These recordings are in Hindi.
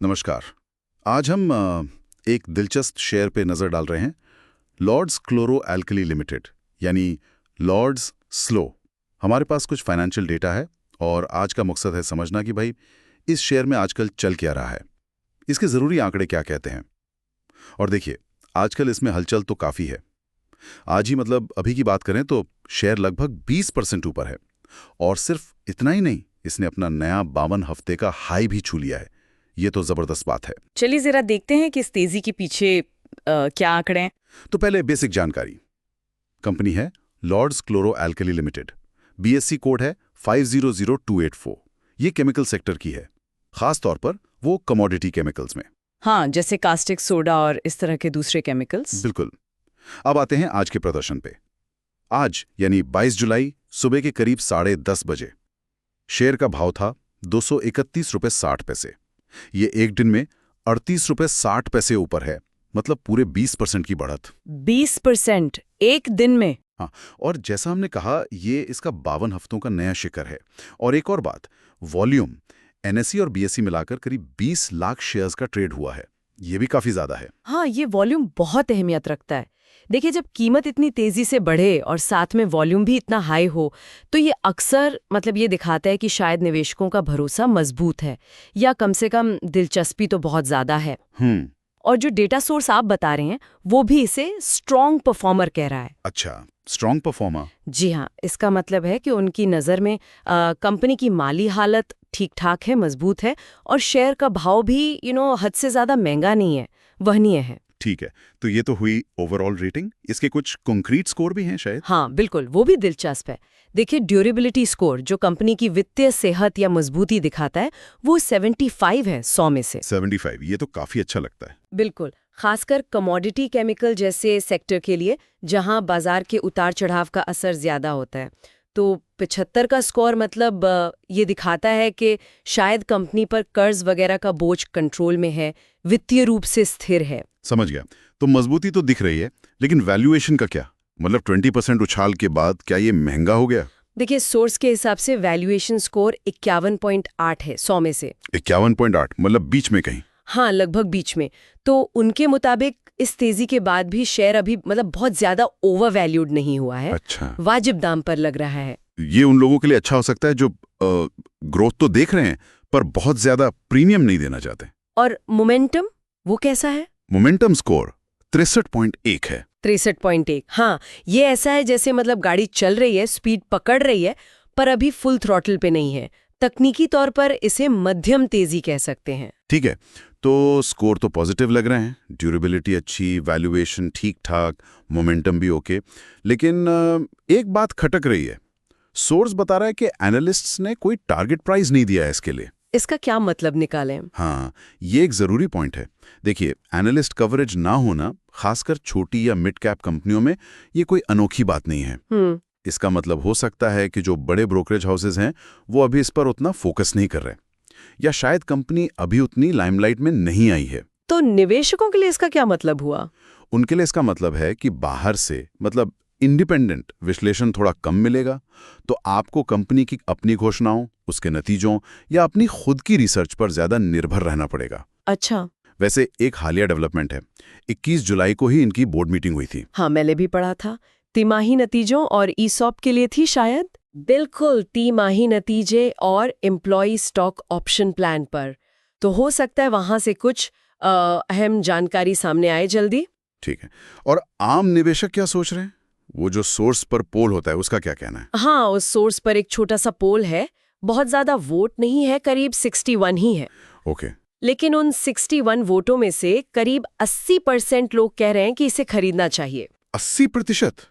नमस्कार। आज हम एक दिलचस्प शेयर पे नज़र डाल रहे हैं। लॉर्ड्स क्लोरो एल्कली लिमिटेड यानी लॉर्ड्स स्लो। हमारे पास कुछ फाइनेंशियल डेटा है और आज का मकसद है समझना कि भाई इस शेयर में आजकल चल क्या रहा है, इसके ज़रूरी आंकड़े क्या कहते हैं। और देखिए, आजकल इसमें हलचल तो काफ़ी है। आज ही मतलब अभी की बात करें तो शेयर लगभग 20% ऊपर है। और सिर्फ इतना ही नहीं, इसने अपना नया 52 हफ्ते का हाई भी छू लिया है। ये तो जबरदस्त बात है। चलिए जरा देखते हैं कि इस तेजी के पीछे क्या आंकड़े हैं। तो पहले बेसिक जानकारी। कंपनी है Lords Chloro Alkali Limited. BSC code है 500284। ये केमिकल सेक्टर की है, खास तौर पर वो कमोडिटी केमिकल्स में। हाँ, जैसे कास्टिक सोडा और इस तरह के दूसरे केमिकल्स। बिल्कुल। अब आते हैं आज के प्रदर्शन पे। आज यानी 22 जुलाई सुबह के करीब 10:30 बजे शेयर का भाव था 231 रुपये 60 पैसे। ये एक दिन में 38 रुपये 60 पैसे ऊपर है, मतलब पूरे 20% की बढ़त। 20% एक दिन में? हाँ, और जैसा हमने कहा, ये इसका 52 हफ्तों का नया शिखर है। और एक और बात, वॉल्यूम एनएसई और बीएसई मिलाकर करीब 20 लाख शेयर्स का ट्रेड हुआ है। ये भी काफी ज्यादा है। हाँ, ये वॉल्यूम बहुत अहमियत रखता है। देखिए, जब कीमत इतनी तेजी से बढ़े और साथ में वॉल्यूम भी इतना हाई हो, तो ये अक्सर ये दिखाता है कि शायद निवेशकों का भरोसा मजबूत है, या कम से कम दिलचस्पी तो बहुत ज्यादा है। और जो डेटा सोर्स आप बता रहे हैं, वो भी इसे स्ट्रॉन्ग परफॉर्मर कह रहा है। अच्छा, स्ट्रॉन्ग परफॉर्मर। जी हाँ, इसका मतलब है कि उनकी नज़र में कंपनी की माली हालत ठीक ठाक है, मजबूत है, और शेयर का भाव भी हद से ज़्यादा महंगा नहीं है, वहनीय है। ठीक है, तो ये तो हुई ओवरऑल रेटिंग। इसके कुछ कॉन्क्रीट स्कोर भी हैं शायद? हाँ बिल्कुल, वो भी दिलचस्प है। देखिए, ड्यूरेबिलिटी स्कोर जो कंपनी की वित्तीय सेहत या मजबूती दिखाता है, वो 75 है 100 में से। 75, ये तो काफी अच्छा लगता है। बिल्कुल, खासकर कमोडिटी केमिकल जैसे सेक्टर के लिए, जहां बाजार के उतार चढ़ाव का असर ज्यादा होता है। तो 75 का स्कोर ये दिखाता है कि शायद कंपनी पर कर्ज वगैरह का बोझ कंट्रोल में है, वित्तीय रूप से स्थिर है। समझ गया। तो मजबूती तो दिख रही है, लेकिन वैल्यूएशन का क्या? 20% उछाल के बाद क्या ये महंगा हो गया? देखिए, सोर्स के हिसाब से वैल्यूएशन स्कोर 51.8 है 100 में से। 51.8 मतलब बीच में कहीं? हाँ, लगभग बीच में। तो उनके मुताबिक इस तेजी के बाद भी शेयर अभी बहुत ज्यादा ओवर वैल्यूड नहीं हुआ है। अच्छा, वाजिब दाम पर लग रहा है। ये उन लोगों के लिए अच्छा हो सकता है जो ग्रोथ तो देख रहे हैं पर बहुत ज्यादा प्रीमियम नहीं देना चाहते। और मोमेंटम, वो कैसा है? मोमेंटम स्कोर 63.1 है। 63.1। हाँ, ये ऐसा है जैसे गाड़ी चल रही है, स्पीड पकड़ रही है, पर अभी फुल थ्रॉटल पे नहीं है। तकनीकी तौर पर इसे मध्यम तेजी कह सकते हैं। ठीक है, तो स्कोर तो पॉजिटिव लग रहे हैं, ड्यूरेबिलिटी अच्छी, वैल्यूएशन ठीक ठाक, मोमेंटम भी ओके। लेकिन एक बात खटक रही है। सोर्स बता रहा है कि एनालिस्ट्स ने कोई टारगेट प्राइस नहीं दिया है इसके लिए। इसका क्या मतलब निकालें? हाँ, ये एक जरूरी पॉइंट है। देखिए, एनालिस्ट कवरेज ना होना, खासकर छोटी या मिड कैप कंपनियों में, ये कोई अनोखी बात नहीं है। इसका मतलब हो सकता है कि जो बड़े ब्रोकरेज हाउसेज हैं, वो अभी इस पर उतना फोकस नहीं कर रहे, या शायद कंपनी अभी उतनी लाइमलाइट में नहीं आई है। तो निवेशकों के लिए इसका क्या मतलब हुआ? उनके लिए इसका मतलब है कि बाहर से इंडिपेंडेंट विश्लेषण थोड़ा कम मिलेगा। तो आपको कंपनी की अपनी घोषणाओं, उसके नतीजों या अपनी खुद की रिसर्च पर ज्यादा निर्भर रहना पड़ेगा। अच्छा। वैसे एक हालिया डेवलपमेंट है, 21 जुलाई को ही इनकी बोर्ड मीटिंग हुई थी। हाँ, मैंने भी पढ़ा था। तिमाही नतीजों और ईसॉप के लिए थी शायद। बिल्कुल, तिमाही नतीजे और एम्प्लॉय स्टॉक ऑप्शन प्लान पर। तो हो सकता है वहां से कुछ अहम जानकारी सामने आए जल्दी। ठीक है, और आम निवेशक क्या सोच रहे हैं? वो जो सोर्स पर पोल होता है, उसका क्या कहना है? हाँ, उस सोर्स पर एक छोटा सा पोल है। बहुत ज्यादा वोट नहीं है, करीब 61 ही है। ओके। लेकिन उन 61 वोटों में से करीब 80% लोग कह रहे हैं कि इसे खरीदना चाहिए। 80%?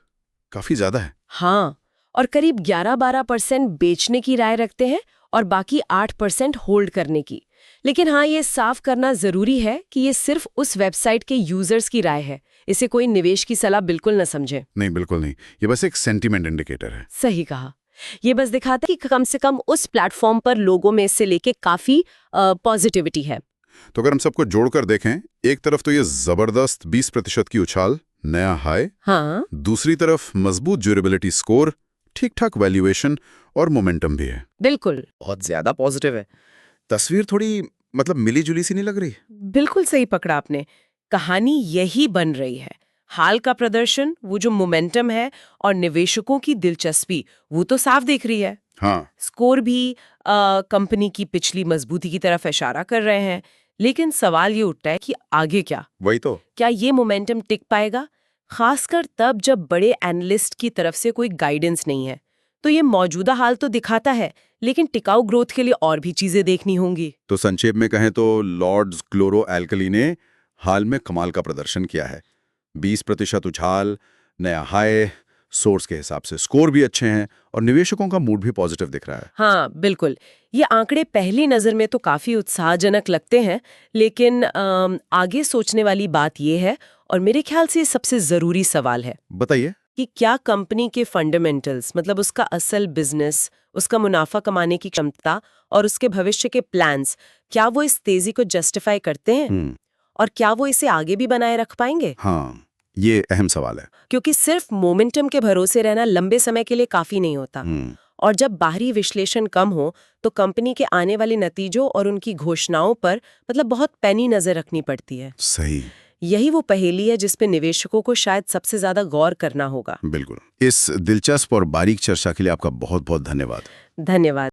काफी ज्यादा है। हाँ, और करीब 11-12% बेचने की राय रखते हैं और बाकी 8% होल्ड करने की। लेकिन हाँ, ये साफ करना जरूरी है कि ये सिर्फ उस वेबसाइट के यूजर्स की राय है। इसे कोई निवेश की सलाह बिल्कुल न समझे। नहीं, बिल्कुल नहीं। ये बस एक सेंटीमेंट इंडिकेटर है। सही कहा। ये बस दिखाता है कि कम से कम उस प्लेटफॉर्म पर लोगों में से लेके काफी पॉजिटिविटी है। तो अगर हम सबको जोड़कर देखें, एक तरफ तो ये जबरदस्त 20% की उछाल, नया हाई। हाँ, दूसरी तरफ मजबूत ड्यूरेबिलिटी स्कोर, ठीक ठाक वैल्यूएशन और मोमेंटम भी है। बिल्कुल। बहुत ज्यादा पॉजिटिव है। तस्वीर थोड़ी मतलब मिली जुली सी नहीं लग रही। बिल्कुल सही पकड़ा आपने। कहानी यही बन रही है। हाल का प्रदर्शन, वो जो मोमेंटम है, और निवेशकों की दिलचस्पी, वो तो साफ दिख रही है। हाँ, स्कोर भी कंपनी की पिछली मजबूती की तरफ इशारा कर रहे हैं। लेकिन सवाल ये उठता है कि आगे क्या? वही तो। क्या ये मोमेंटम टिक पाएगा? खासकर तब जब बड़े एनालिस्ट की तरफ से कोई गाइडेंस नहीं है। तो ये मौजूदा हाल तो दिखाता है, लेकिन टिकाऊ ग्रोथ के लिए और भी चीजें देखनी होंगी। तो संक्षेप में कहें तो लॉर्ड्स क्लोरो एल्कली ने हाल में कमाल का प्रदर्शन किया है। 20% उछाल, नया हाई, सोर्स के हिसाब से स्कोर भी अच्छे हैं और निवेशकों का मूड भी पॉजिटिव दिख रहा है। हाँ, बिल्कुल। ये आंकड़े पहली नज़र में तो काफ़ी उत्साहजनक लगते हैं, लेकिन आगे सोचने वाली बात ये है, और मेरे ख्याल से ये सबसे ज़रूरी सवाल है बताइए। कि क्या कंपनी के फंडामेंटल्स, मतलब उसका असल बिजनेस, उसका मुनाफा कमाने की क्षमता और उसके भविष्य के प्लान्स, क्या वो इस तेज़ी को जस्टिफाई करते हैं? और क्या वो इसे आगे भी बनाए रख पाएंगे? हाँ, ये अहम सवाल है। क्योंकि सिर्फ मोमेंटम के भरोसे रहना लंबे समय के लिए काफ़ी नहीं होता। और जब बाहरी विश्लेषण कम हो तो कंपनी के आने वाले नतीजों और उनकी घोषणाओं पर मतलब बहुत पैनी नजर रखनी पड़ती है। सही। यही वो पहेली है जिस पे निवेशकों को शायद सबसे ज्यादा गौर करना होगा। बिल्कुल। इस दिलचस्प और बारीक चर्चा के लिए आपका बहुत बहुत धन्यवाद। धन्यवाद।